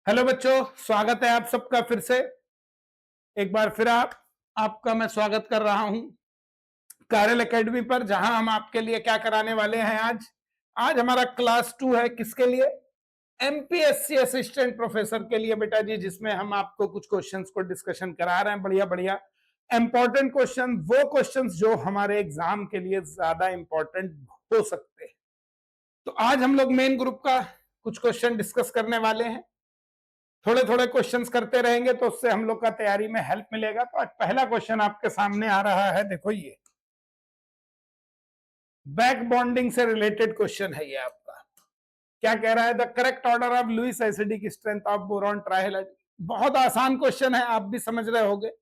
Hello बच्चों, स्वागत है आप सबका फिर से एक बार फिर आपका मैं स्वागत कर रहा हूं कारल एकेडमी पर, जहां हम आपके लिए क्या कराने वाले हैं। आज हमारा क्लास 2 है। किसके लिए? एमपीएससी असिस्टेंट प्रोफेसर के लिए बेटा जी, जिसमें हम आपको कुछ क्वेश्चंस को डिस्कशन करा रहे हैं। बढ़िया बढ़िया इंपॉर्टेंट क्वेश्चन, वो क्वेश्चंस जो हमारे एग्जाम के लिए ज्यादा इंपॉर्टेंट हो सकते हैं। तो आज हम लोग मेन ग्रुप का कुछ क्वेश्चन डिस्कस करने वाले हैं। थोड़े थोड़े क्वेश्चंस करते रहेंगे तो उससे हम लोग का तैयारी में हेल्प मिलेगा। तो आज पहला क्वेश्चन आपके सामने आ रहा है, देखो ये बैक बॉन्डिंग से रिलेटेड क्वेश्चन है। ये आपका क्या कह रहा है? The correct order of Lewis acidic strength of boron trihalide. बहुत आसान क्वेश्चन है, आप भी समझ रहे होगे,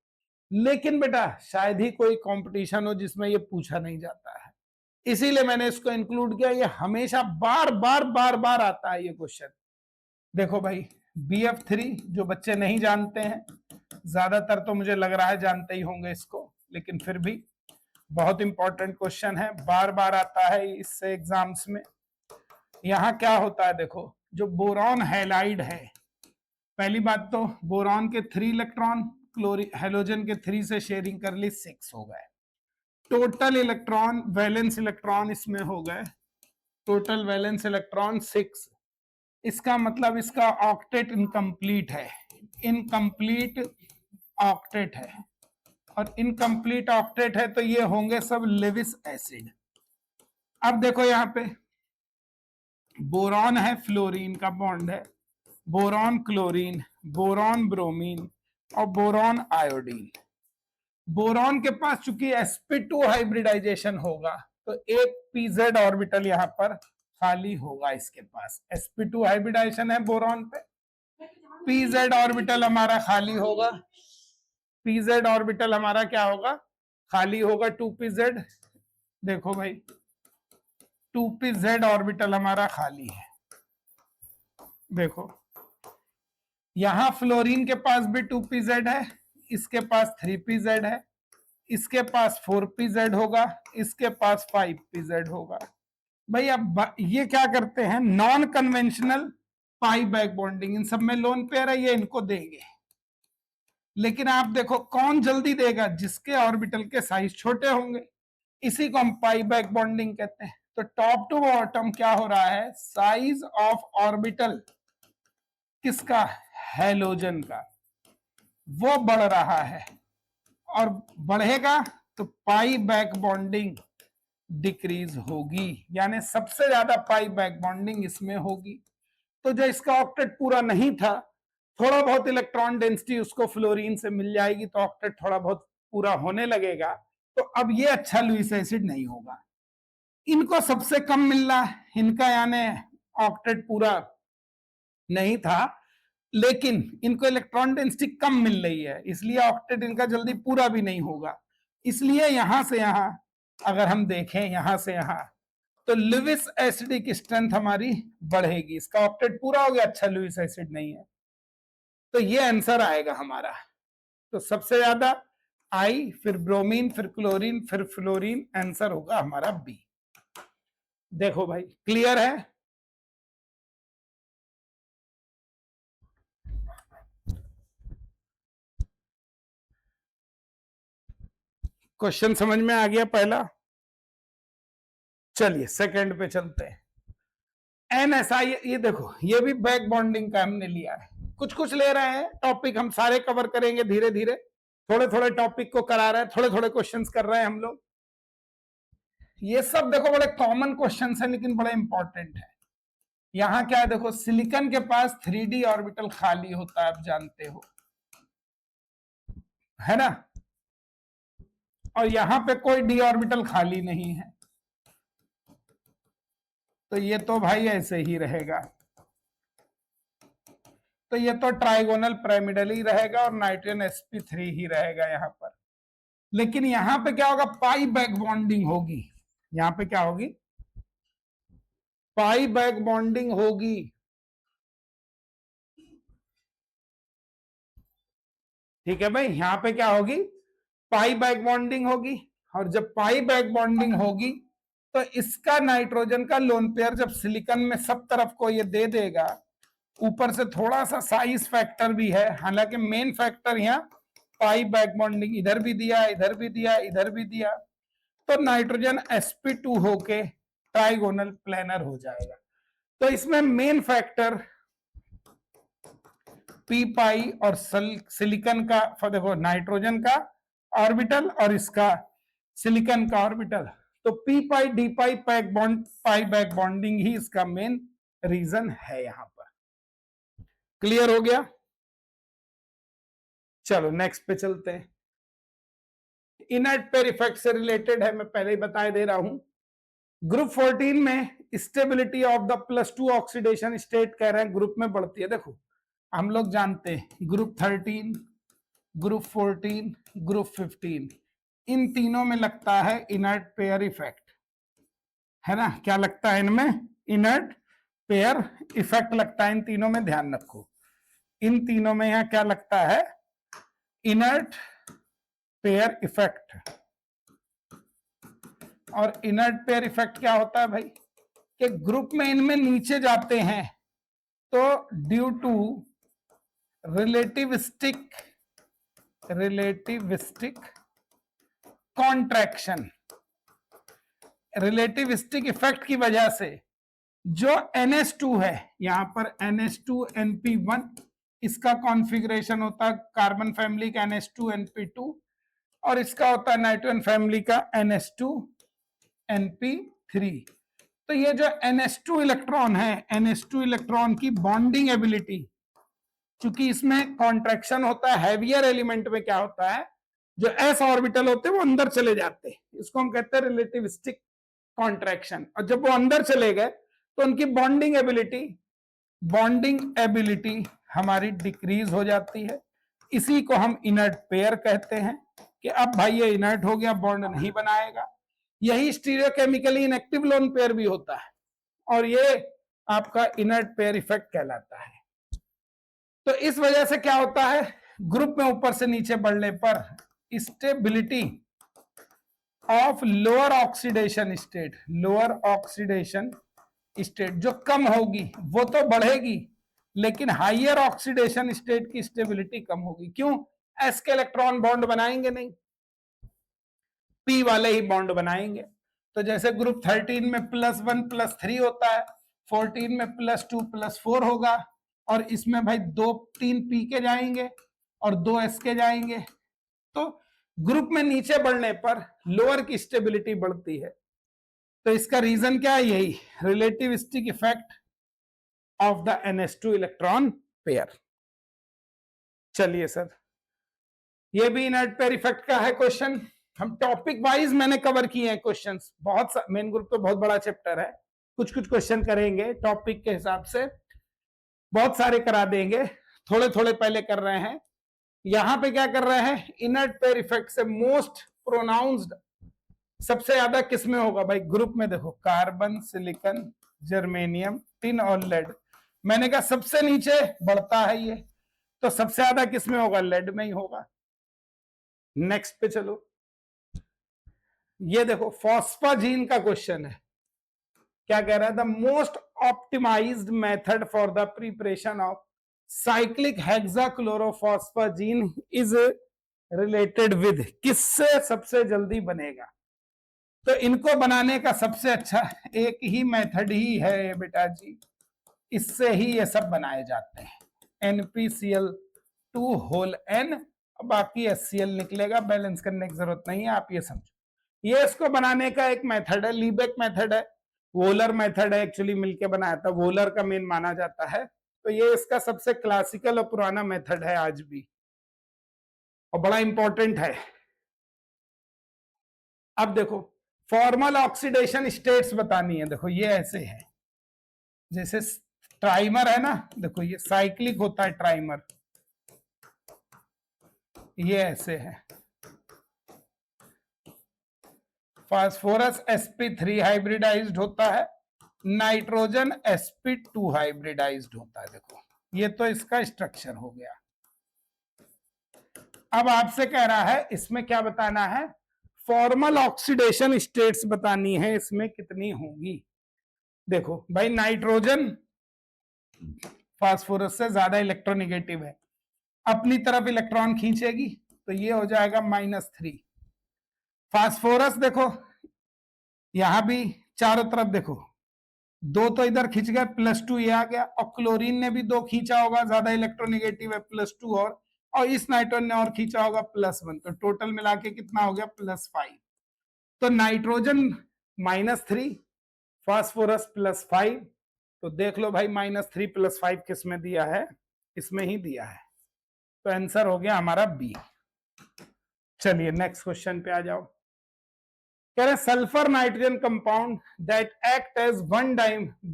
लेकिन बेटा शायद ही कोई कंपटीशन हो जिसमें ये पूछा नहीं जाता है, इसीलिए मैंने इसको इंक्लूड किया। ये हमेशा बार बार बार बार आता है ये क्वेश्चन। देखो भाई, BF3 जो बच्चे नहीं जानते हैं, ज्यादातर तो मुझे लग रहा है जानते ही होंगे इसको, लेकिन फिर भी बहुत इंपॉर्टेंट क्वेश्चन है, बार बार आता है इससे एग्जाम्स में। यहाँ क्या होता है, देखो जो बोरॉन हैलाइड है, पहली बात तो बोरॉन के 3 इलेक्ट्रॉन, हेलोजन के 3 से शेयरिंग कर ली, 6 हो गए। टोटल इलेक्ट्रॉन वैलेंस इलेक्ट्रॉन इसमें हो गए, टोटल वैलेंस इलेक्ट्रॉन 6। इसका मतलब इसका ऑक्टेट इनकम्प्लीट है, इनकम्प्लीट ऑक्टेट है, और इनकम्प्लीट ऑक्टेट है तो ये होंगे सब लेविस एसिड। अब देखो यहाँ पे बोरॉन है, फ्लोरीन का बॉन्ड है, बोरॉन क्लोरीन, बोरॉन ब्रोमीन और बोरॉन आयोडीन। बोरॉन के पास चूंकि sp2 हाइब्रिडाइजेशन होगा तो एक pz ऑर्बिटल यहां पर खाली होगा। इसके पास sp2 हाइब्रिडाइजेशन है बोरॉन पे, pz ऑर्बिटल हमारा खाली होगा, pz ऑर्बिटल हमारा क्या होगा? खाली होगा, 2pz। देखो भाई 2pz ऑर्बिटल हमारा खाली है। देखो यहां फ्लोरीन के पास भी 2pz है, इसके पास 3pz है, इसके पास 4pz होगा, इसके पास 5pz होगा। भाई अब ये क्या करते हैं, नॉन कन्वेंशनल पाई बैक बॉन्डिंग, इन सब में लोन पेयर है, ये इनको देंगे। लेकिन आप देखो कौन जल्दी देगा? जिसके ऑर्बिटल के साइज छोटे होंगे, इसी को हम पाई बैक बॉन्डिंग कहते हैं। तो टॉप टू बॉटम क्या हो रहा है, साइज ऑफ ऑर्बिटल किसका? हेलोजन का, वो बढ़ रहा है, और बढ़ेगा तो पाई बैक बॉन्डिंग डिक्रीज होगी, यानी सबसे ज्यादा पाई बैक बॉन्डिंग इसमें होगी। तो जो इसका ऑक्टेट पूरा नहीं था, थोड़ा बहुत इलेक्ट्रॉन डेंसिटी उसको फ्लोरीन से मिल जाएगी तो ऑक्टेट थोड़ा बहुत पूरा होने लगेगा। तो अब ये अच्छा लुईस एसिड नहीं होगा। इनको सबसे कम मिल रहा है, इनका यानी ऑक्टेट पूरा नहीं था, लेकिन इनको इलेक्ट्रॉन डेंसिटी कम मिल रही है, इसलिए ऑक्टेट इनका जल्दी पूरा भी नहीं होगा। इसलिए यहां से यहां अगर हम देखें, यहां से यहां, तो लुईस एसिडिक स्ट्रेंथ हमारी बढ़ेगी। इसका ऑक्टेट पूरा हो गया, अच्छा लुईस एसिड नहीं है, तो ये आंसर आएगा हमारा। तो सबसे ज्यादा आई, फिर ब्रोमीन, फिर क्लोरीन, फिर फ्लोरीन, आंसर होगा हमारा बी। देखो भाई क्लियर है? क्वेश्चन समझ में आ गया पहला? चलिए सेकंड पे चलते हैं। NSI, ये देखो ये भी बैक बॉन्डिंग का हमने लिया है, कुछ कुछ ले रहे हैं टॉपिक, हम सारे कवर करेंगे धीरे धीरे, थोड़े थोड़े टॉपिक को करा रहे हैं, थोड़े थोड़े क्वेश्चंस कर रहे हैं हम लोग। ये सब देखो बड़े कॉमन क्वेश्चंस हैं, लेकिन बड़े इंपॉर्टेंट है। यहां क्या है, देखो सिलिकॉन के पास 3d ऑर्बिटल खाली होता है, आप जानते हो, है ना, और यहां पे कोई d ऑर्बिटल खाली नहीं है, तो ये तो भाई ऐसे ही रहेगा। तो ये तो ट्राइगोनल पिरामिडल ही रहेगा और नाइट्रोजन sp3 ही रहेगा यहां पर। लेकिन यहां पे क्या होगा, पाई बैक बॉन्डिंग होगी। यहां पे क्या होगी? पाई बैक बॉन्डिंग होगी। ठीक है भाई, यहां पे क्या होगी? पाई बैक बॉन्डिंग होगी, और जब पाई बैक बॉन्डिंग होगी तो इसका नाइट्रोजन का लोन पेयर जब सिलिकॉन में सब तरफ को ये दे देगा, ऊपर से थोड़ा सा साइज फैक्टर भी है, हालांकि मेन फैक्टर यहाँ पाई बैक बॉन्डिंग, इधर भी दिया, इधर भी दिया, इधर भी दिया, तो नाइट्रोजन sp2 होके ट्राइगोनल प्लेनर हो जाएगा। तो इसमें मेन फैक्टर पी पाई और सिलिकॉन का, देखो नाइट्रोजन का ऑर्बिटल और इसका सिलिकॉन का ऑर्बिटल, तो पी पाई डी पाई पाई बैक बॉन्डिंग ही इसका मेन रीजन है यहां पर। क्लियर हो गया? चलो नेक्स्ट पे चलते हैं। इनर्ट पेयर इफेक्ट से रिलेटेड है, मैं पहले ही बता दे रहा हूं। ग्रुप 14 में stability of the +2 oxidation state कह रहे हैं ग्रुप में बढ़ती है। देखो हम लोग जानते हैं ग्रुप 13, ग्रुप 14, ग्रुप 15, इन तीनों में लगता है इनर्ट पेयर इफेक्ट, है ना? क्या लगता है इनमें? इनर्ट पेयर इफेक्ट लगता है इन तीनों में, ध्यान रखो। इन तीनों में यहां क्या लगता है? Inert pair effect. और इनर्ट पेयर इफेक्ट क्या होता है भाई? कि ग्रुप में इनमें नीचे जाते हैं तो due to relativistic contraction, relativistic effect की वजह से जो NH2 है, यहां पर NH2NP1 इसका कॉन्फ़िगरेशन होता है कार्बन फैमिली का NH2NP2, और इसका होता है नाइट्रोजन फैमिली का NH2NP3। तो ये जो NH2 इलेक्ट्रॉन है, NH2 इलेक्ट्रॉन की बॉन्डिंग एबिलिटी, चूंकि इसमें कॉन्ट्रैक्शन होता है, हैवियर एलिमेंट में क्या होता है, जो s ऑर्बिटल होते हैं वो अंदर चले जाते हैं, इसको हम कहते हैं रिलेटिविस्टिक कॉन्ट्रैक्शन। और जब वो अंदर चले गए तो उनकी बॉन्डिंग एबिलिटी हमारी डिक्रीज हो जाती है। इसी को हम इनर्ट पेयर कहते हैं कि अब भाई ये इनर्ट हो गया, बॉन्ड नहीं बनाएगा। यही स्टीरियोकेमिकली इनएक्टिव लोन पेयर भी होता है, और ये आपका इनर्ट पेयर इफेक्ट कहलाता है। तो इस वजह से क्या होता है, ग्रुप में ऊपर से नीचे बढ़ने पर stability of lower oxidation state जो कम होगी वो तो बढ़ेगी, लेकिन हाइयर ऑक्सीडेशन स्टेट की स्टेबिलिटी कम होगी। क्यों? एस के इलेक्ट्रॉन बॉन्ड बनाएंगे नहीं, पी वाले ही बॉन्ड बनाएंगे। तो जैसे ग्रुप 13 में +1 +3 होता है, 14 में +2 +4 होगा, और इसमें भाई 2-3 पी के जाएंगे और 2 एस के जाएंगे। तो ग्रुप में नीचे बढ़ने पर लोअर की स्टेबिलिटी बढ़ती है। तो इसका रीजन क्या है? यही relativistic effect of the NH2 electron pair. चलिए सर, ये भी इनर्ट पेयर इफेक्ट का है क्वेश्चन। हम टॉपिक वाइज मैंने कवर किए हैं क्वेश्चंस, बहुत मेन ग्रुप तो बहुत बड़ा चैप्टर है, कुछ कुछ क्वेश्चन करेंगे टॉपिक के हिसाब से, बहुत सारे करा देंगे, थोड़े थोड़े पहले कर रहे हैं। यहां पे क्या कर रहे हैं? इनर्ट पेयर इफेक्ट से मोस्ट प्रोनाउंस्ड सबसे ज्यादा किसमें होगा भाई? ग्रुप में देखो कार्बन, सिलिकॉन, जर्मेनियम, टिन और लेड। मैंने कहा सबसे नीचे बढ़ता है ये, तो सबसे ज्यादा किसमें होगा? लेड में ही होगा। नेक्स्ट पे चलो, ये देखो फॉस्फाजीन का क्वेश्चन है। क्या कह रहा है? The most optimised method for the preparation of cyclic hexachlorophosphazene is related with, किससे सबसे जल्दी बनेगा? तो इनको बनाने का सबसे अच्छा एक ही मेथड ही है बेटा जी, इससे ही ये सब बनाए जाते हैं, NPCl2 होल N, बाकी HCl निकलेगा, बैलेंस करने की जरूरत नहीं है, आप ये समझो। ये इसको बनाने का एक मेथड है, लीबेक मेथड है, वोलर मेथड है, एक्चुअली मिलके बनाया था, वोलर का मेन माना जाता है। तो ये इसका सबसे क्लासिकल और पुराना मेथड है आज भी, और बड़ा इंपॉर्टेंट है। अब देखो फॉर्मल ऑक्सीडेशन स्टेट्स बतानी है। देखो ये ऐसे है, जैसे ट्राइमर है ना, देखो ये साइक्लिक होता है ट्राइमर, ये ऐसे है। फास्फोरस sp3 हाइब्रिडाइज्ड होता है, नाइट्रोजन sp2 हाइब्रिडाइज्ड होता है। देखो ये तो इसका स्ट्रक्चर हो गया। अब आपसे कह रहा है इसमें क्या बताना है? फॉर्मल ऑक्सीडेशन स्टेट्स बतानी है, इसमें कितनी होंगी। देखो भाई नाइट्रोजन फास्फोरस से ज्यादा इलेक्ट्रोनेगेटिव है, अपनी तरफ इलेक्ट्रॉन खींचेगी, तो ये हो जाएगा -3। फास्फोरस देखो यहां भी चारों तरफ देखो, 2 तो इधर खींच गए, +2 ये आ गया, और क्लोरीन ने भी 2 खींचा होगा, ज्यादा इलेक्ट्रोनेगेटिव है, +2 और इस नाइट्रोजन ने और खींचा होगा +1, तो टोटल मिला के कितना हो गया +5। तो नाइट्रोजन -3, फास्फोरस +5, तो देख लो भाई -3 + 5 किस में दिया है, इसमें ही दिया है, तो आंसर हो गया हमारा बी। चलिए नेक्स्ट क्वेश्चन पे आ जाओ। कह रहे sulphur nitrogen compound that act as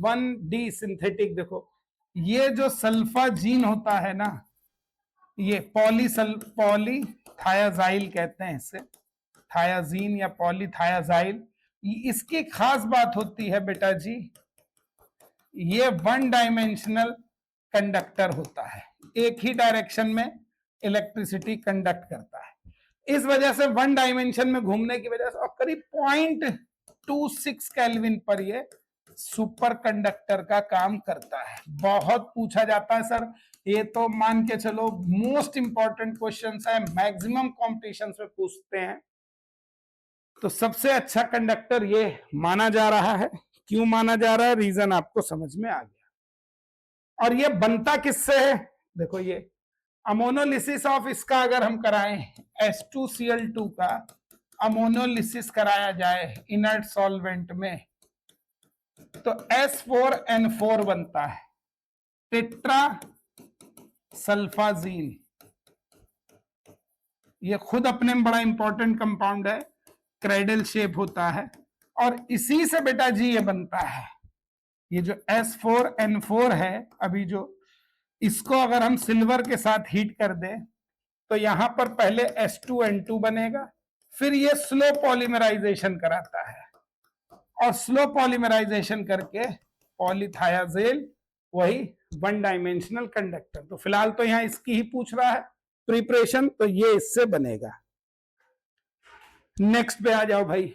1D synthetic. देखो ये जो सल्फाजीन होता है ना, ये पॉलीथायाजाइल कहते हैं इसे, थायाजीन या पॉलीथायाजाइल। इसकी खास बात होती है बेटा जी, ये 1 डायमेंशनल कंडक्टर होता है, एक ही डायरेक्शन में इलेक्ट्रिसिटी कंडक्ट करता है। इस वजह से 1 डायमेंशन में घूमने की वजह से, और करीब 0.26 केल्विन पर ये सुपर कंडक्टर का काम करता है। बहुत पूछा जाता है सर, ये तो मान के चलो मोस्ट इंपॉर्टेंट क्वेश्चन है, मैक्सिमम कॉम्पिटिशन में पूछते हैं। तो सबसे अच्छा कंडक्टर ये माना जा रहा है। क्यों माना जा रहा है, रीजन आपको समझ में आ गया। और ये बनता किससे है, देखो ये अमोनोलिसिस ऑफ इसका अगर हम कराएं, H2Cl2 का अमोनोलिसिस कराया जाए इनर्ट सॉल्वेंट में, तो S4N4 बनता है, टेट्रा सल्फाजीन। ये खुद अपने में बड़ा इंपॉर्टेंट कंपाउंड है, क्रेडल शेप होता है, और इसी से बेटा जी ये बनता है। ये जो S4N4 है, अभी जो इसको अगर हम सिल्वर के साथ हीट कर दें, तो यहां पर पहले H2N2 बनेगा, फिर ये स्लो पॉलीमराइजेशन कराता है, और स्लो पॉलीमराइजेशन करके पॉलीथायाजेल, वही 1 डायमेंशनल कंडक्टर। तो फिलहाल तो यहां इसकी ही पूछ रहा है प्रिपरेशन, तो ये इससे बनेगा। नेक्स्ट पे आ जाओ भाई,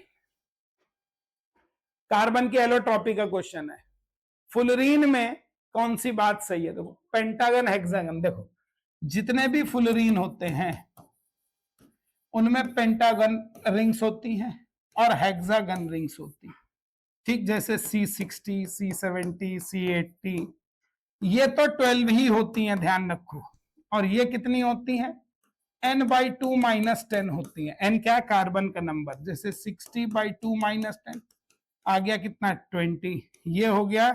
कार्बन की एलोट्रॉपी का क्वेश्चन है। फुलरीन में कौन सी बात सही है, देखो पेंटागन हेक्सागन, देखो जितने भी फुलरीन होते हैं उनमें पेंटागन रिंग्स होती हैं और हेक्सागन रिंग्स होती हैं, ठीक जैसे C60, C70, C80, ये तो 12 ही होती हैं, ध्यान रखो। और ये कितनी होती हैं, N/2 - 10 होती हैं। N क्या है, कार्बन का नंबर, जैसे 60/2 - 10 आ गया कितना, 20। ये हो गया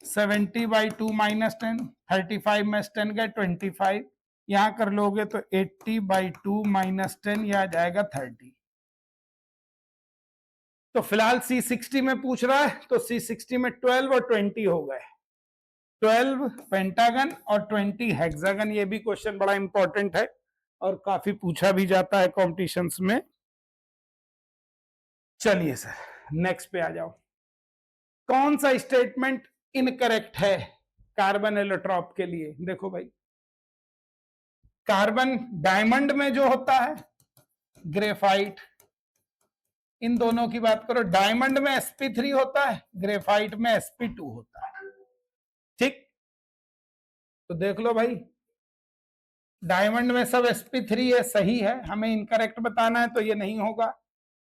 70/2 - 10, 35 में 10 गए 25, यहां कर लोगे तो 80/2 - 10, यह आ जाएगा 30। तो फिलहाल C60 में पूछ रहा है, तो C60 में 12 और 20 हो गए, 12 पेंटागन और 20 हेक्सागन। ये भी क्वेश्चन बड़ा इंपॉर्टेंट है और काफी पूछा भी जाता है कॉम्पिटिशन्स में। चलिए सर नेक्स्ट पे आ जाओ। कौन सा स्टेटमेंट इनकरेक्ट है कार्बन एलोट्रॉप के लिए, देखो भाई कार्बन डायमंड में जो होता है, ग्रेफाइट, इन दोनों की बात करो, डायमंड में sp3 होता है, ग्रेफाइट में sp2 होता है, ठीक। तो देख लो भाई, डायमंड में सब sp3 है, सही है, हमें इनकरेक्ट बताना है तो ये नहीं होगा।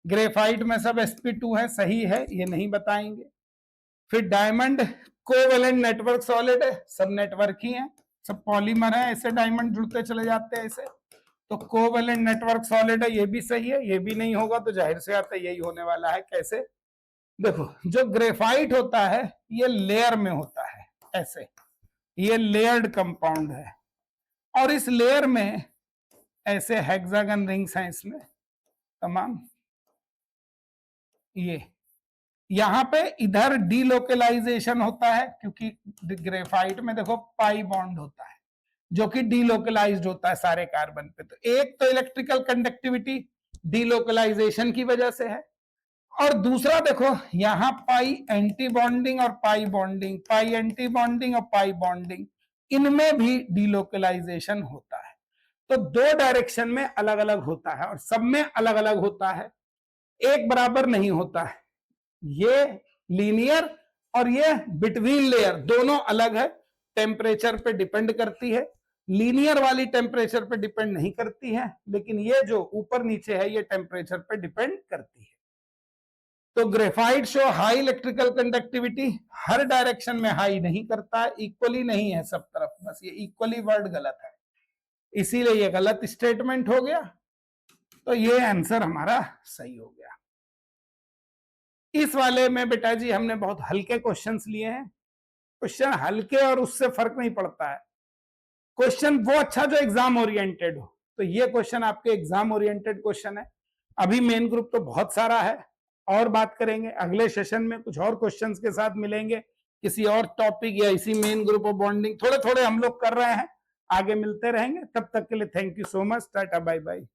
ग्रेफाइट में सब sp2 है, सही है, ये नहीं बताएंगे। फिर डायमंड कोवेलेंट नेटवर्क सॉलिड है, सब नेटवर्क ही है, सब पॉलीमर है, ऐसे डायमंड जुड़ते चले जाते हैं ऐसे, तो कोवेलेंट नेटवर्क सॉलिड है, ये भी सही है, ये भी नहीं होगा, तो जाहिर से आता है यही होने वाला है। कैसे, देखो जो ग्रेफाइट होता है ये लेयर में होता है, ऐसे ये लेयर्ड कंपाउंड है, और इस लेयर में ऐसे हेक्सागन रिंग्स हैं इसमें तमाम। ये यहां पे इधर डीलोकलाइजेशन होता है, क्योंकि ग्रेफाइट में देखो पाई बॉन्ड होता है जो कि डीलोकलाइज्ड होता है सारे कार्बन पे। तो एक तो इलेक्ट्रिकल कंडक्टिविटी डीलोकलाइजेशन की वजह से है, और दूसरा देखो यहां पाई एंटी बॉन्डिंग और पाई बॉन्डिंग, पाई एंटी बॉन्डिंग और पाई बॉन्डिंग, इनमें भी डीलोकलाइजेशन होता है। तो 2 डायरेक्शन में अलग अलग होता है, और सब में अलग अलग होता है, एक बराबर नहीं होता है। ये लीनियर और ये बिटवीन लेयर दोनों अलग है, टेम्परेचर पे डिपेंड करती है, लीनियर वाली टेम्परेचर पे डिपेंड नहीं करती है, लेकिन ये जो ऊपर नीचे है ये टेम्परेचर पे डिपेंड करती है। तो graphite show high electrical conductivity, हर डायरेक्शन में हाई नहीं करता है, इक्वली नहीं है सब तरफ, बस ये इक्वली वर्ड गलत है, इसीलिए ये गलत स्टेटमेंट हो गया। तो ये आंसर हमारा सही हो गया। इस वाले में बेटा जी हमने बहुत हल्के क्वेश्चंस लिए हैं। क्वेश्चन हल्के और उससे फर्क नहीं पड़ता है, क्वेश्चन वो अच्छा जो एग्जाम ओरिएंटेड हो। तो ये क्वेश्चन आपके एग्जाम ओरिएंटेड क्वेश्चन है। अभी मेन ग्रुप तो बहुत सारा है, और बात करेंगे अगले सेशन में, कुछ और क्वेश्चंस के साथ मिलेंगे, किसी और टॉपिक या इसी मेन ग्रुप ऑफ बॉन्डिंग थोड़े थोड़े हम लोग कर रहे हैं, आगे मिलते रहेंगे। तब तक के लिए थैंक यू सो मच, टाटा बाय बाय।